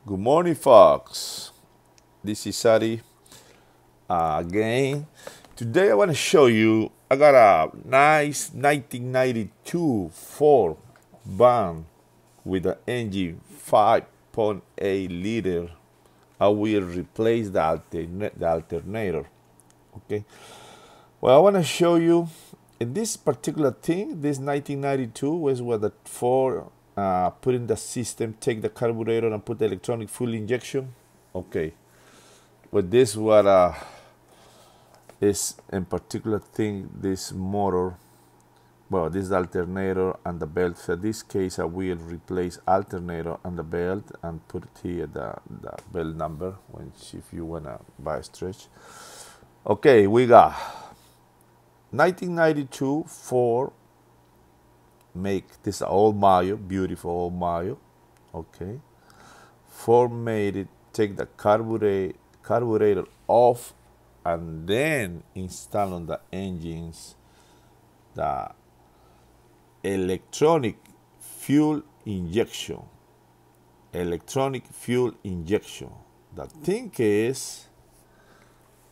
Good morning, folks. This is Sari again. Today I want to show you. I got a nice 1992 Ford van with an engine 5.8 liter. I will replace the alternator. Okay. Well, I want to show you in this particular thing. This 1992 was where the Ford put in the system, take the carburetor and put the electronic fuel injection. Okay. But this what is in particular thing, this motor, well, this alternator and the belt. For this case, I will replace alternator and the belt and put here the belt number if you wanna buy a stretch. Okay, we got 1992 Ford make this old Mayo, beautiful old Mayo. Okay, Ford made it, take the carburetor off and then install on the engines the electronic fuel injection. Electronic fuel injection. The thing is,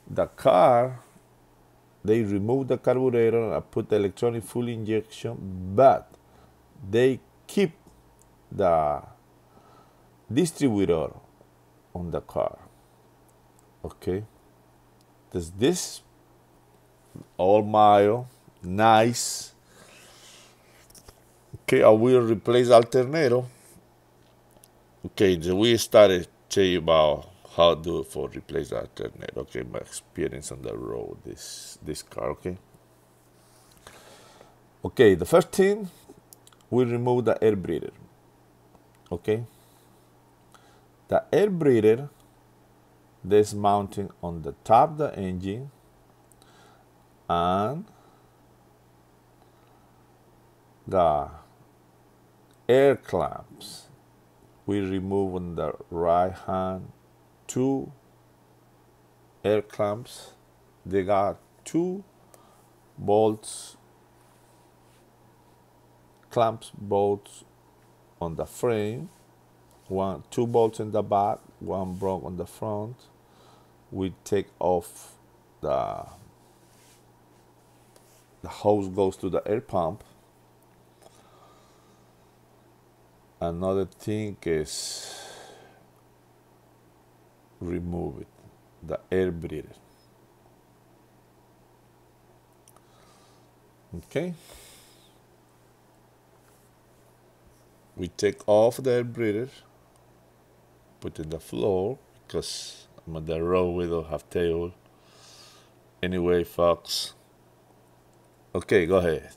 the car, they remove the carburetor and put the electronic fuel injection, but they keep the distributor on the car. Okay, this all Mayo, nice. Okay, I will replace alternator. Okay, so we started tell you about how to do it for replace the alternator. Okay, my experience on the road, this car. Okay, the first thing, we remove the air breather. Okay, the air breather, this mounting on the top of the engine, and the air clamps we remove on the right hand. Two air clamps, they got two bolts, bolts on the frame, two bolts in the back, one broke on the front. We take off the hose goes to the air pump. Another thing is remove it, the air breather. Okay, we take off the air breather, put it on the floor because I'm on the road, we don't have table. Anyway, folks. Okay, go ahead.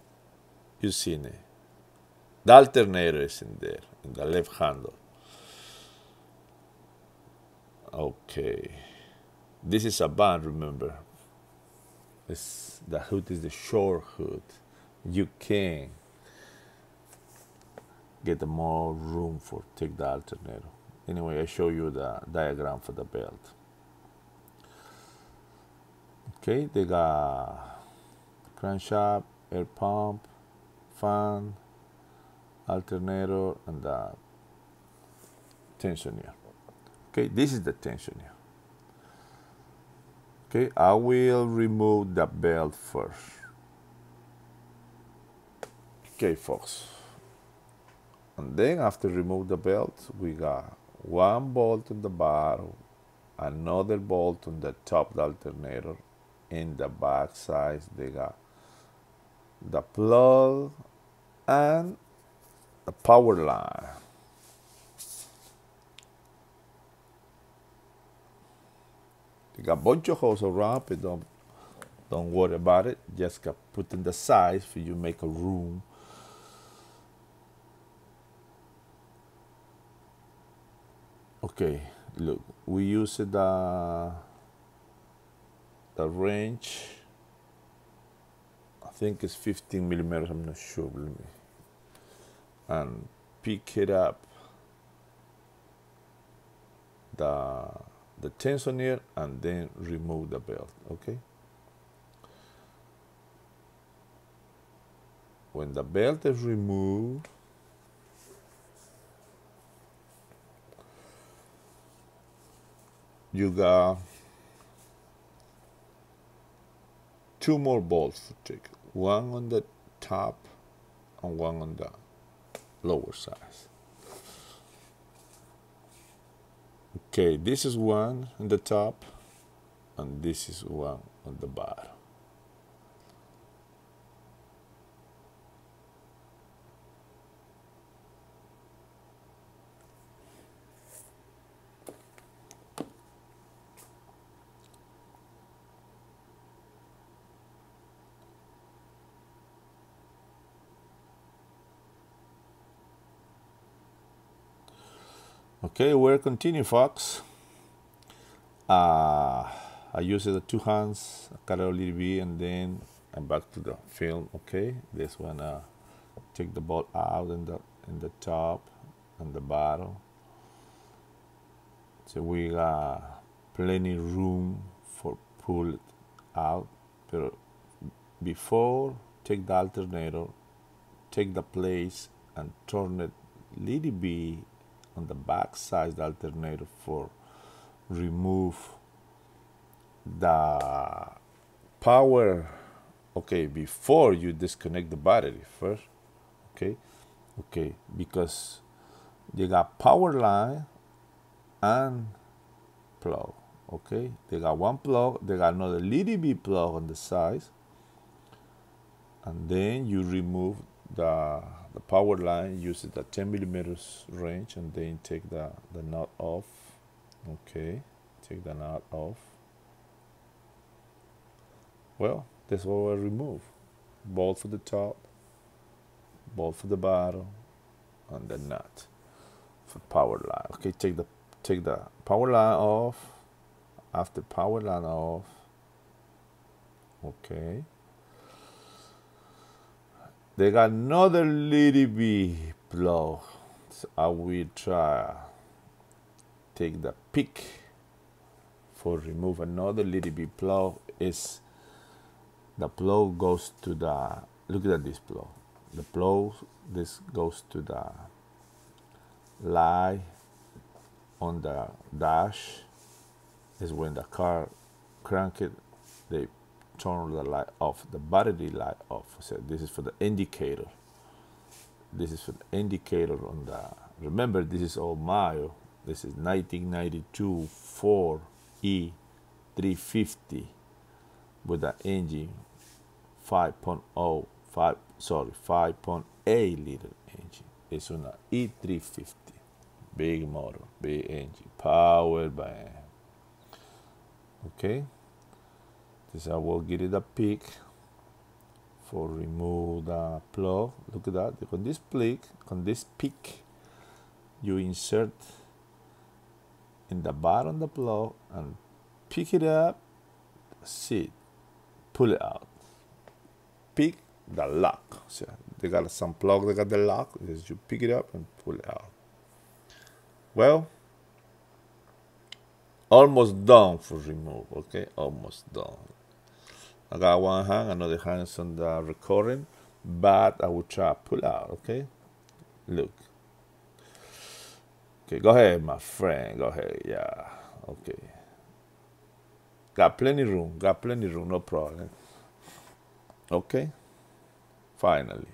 You seen it. The alternator is in there, in the left handle. Okay. This is a van, remember. The hood is the short hood. You can get more room for take the alternator. Anyway, I show you the diagram for the belt. Okay, they got crankshaft, air pump, fan, alternator, and the tensioner. Okay, this is the tensioner. Okay, I will remove the belt first. Okay, folks. And then after remove the belt, we got one bolt on the bottom, another bolt on the top of the alternator. In the back side, they got the plug and the power line. You got a bunch of holes around, but don't worry about it. Just got put in the sides for you make a room. Okay, look, we use the range. I think it's 15 millimeters. I'm not sure. Let me and pick it up. The tensioner and then remove the belt. Okay. When the belt is removed, you got two more bolts to take, one on the top and one on the lower size. Okay, this is one on the top and this is one on the bottom. Okay, we're continue, folks. I use the two hands, cut a little bit, and then I'm back to the film. Okay, this one, take the bolt out in the top and the bottom. So we got plenty room for pull it out. But before, take the alternator, take the place and turn it little bit on the back side of the alternator for remove the power. Okay, before you disconnect the battery first. Okay, because you got power line and plug. Okay, they got one plug, they got another little bit plug on the side, and then you remove the power line, use the 10 millimeters range, and then take the nut off. Okay, take the nut off. Well, that's what I remove. Bolt for the top, bolt for the bottom, and the nut for power line. Okay, take the power line off. After power line off, okay, they got another little bit plug. So I will try take the pick for remove another little bit plug. Is the plug goes to the, look at this plug. The plug, this goes to the light on the dash. Is when the car crank it, they turn the light off, the battery light off. So this is for the indicator. This is for the indicator on the, remember this is all mile. This is 1992 Ford E350 with the engine 5.0, 5.8 liter engine. It's on a E350. Big motor, big engine, powered by. Okay, this I will get it a pick for remove the plug. Look at that. On this pick, you insert in the bottom of the plug and pick it up. See, pull it out. Pick the lock. So they got some plug. They got the lock. Just you pick it up and pull it out. Well, almost done for remove. Okay, almost done. I got one hand, another hand is on the recording, but I will try to pull out. Okay, look. Okay, go ahead, my friend. Go ahead. Yeah. Okay. Got plenty room. No problem. Okay. Finally,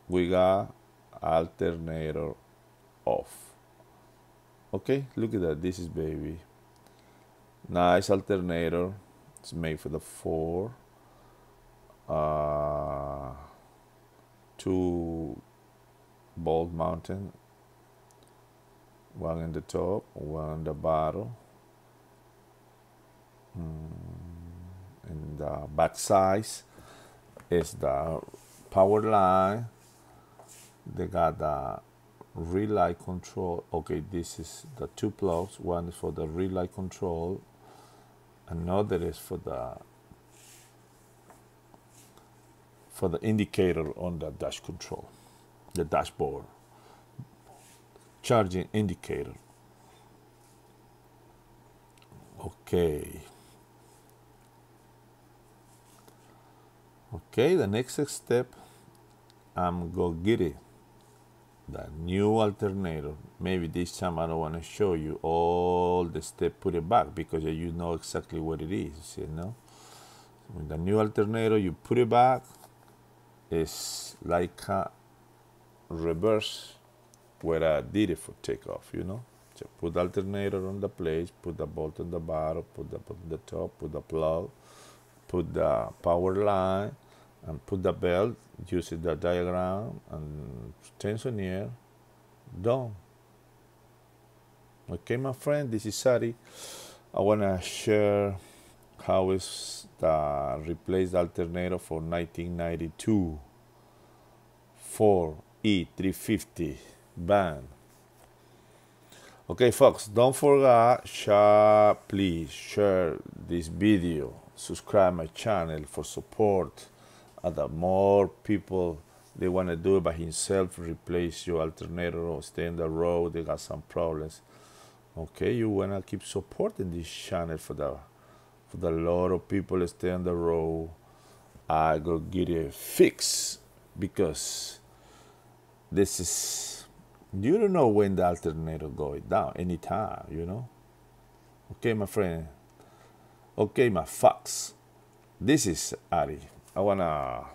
we got alternator off. Okay, look at that. This is baby. Nice alternator. It's made for the Ford. 2 bolt mounting. One in the top, one on the bottom. And the back side is the power line. They got the relay control. Okay, this is the 2 plugs. One is for the relay control. Another is for the indicator on the dash control, the dashboard. Charging indicator. Okay. Okay, the next step, I'm gonna get it. the new alternator. Maybe this time I don't want to show you all the steps, put it back, because you know exactly what it is, you know. With the new alternator, you put it back. It's like a reverse where I did it for takeoff, you know. So put the alternator on the place, put the bolt on the bottom, put the bolt on the top, put the plug, put the power line, and put the belt, use the diagram, and tensioner, done. Okay, my friend, this is Sari. I want to share how is the replace the alternator for 1992 Ford E350 van. Okay, folks, don't forget, please share this video, subscribe my channel for support. And the more people they want to do it by himself, replace your alternator or stay on the road, they got some problems. Okay, you want to keep supporting this channel for the lot of people that stay on the road. I go get it fixed, because this is, you don't know when the alternator going down, anytime, you know. Okay, my friend. Okay, my fox. This is Ari. I wanna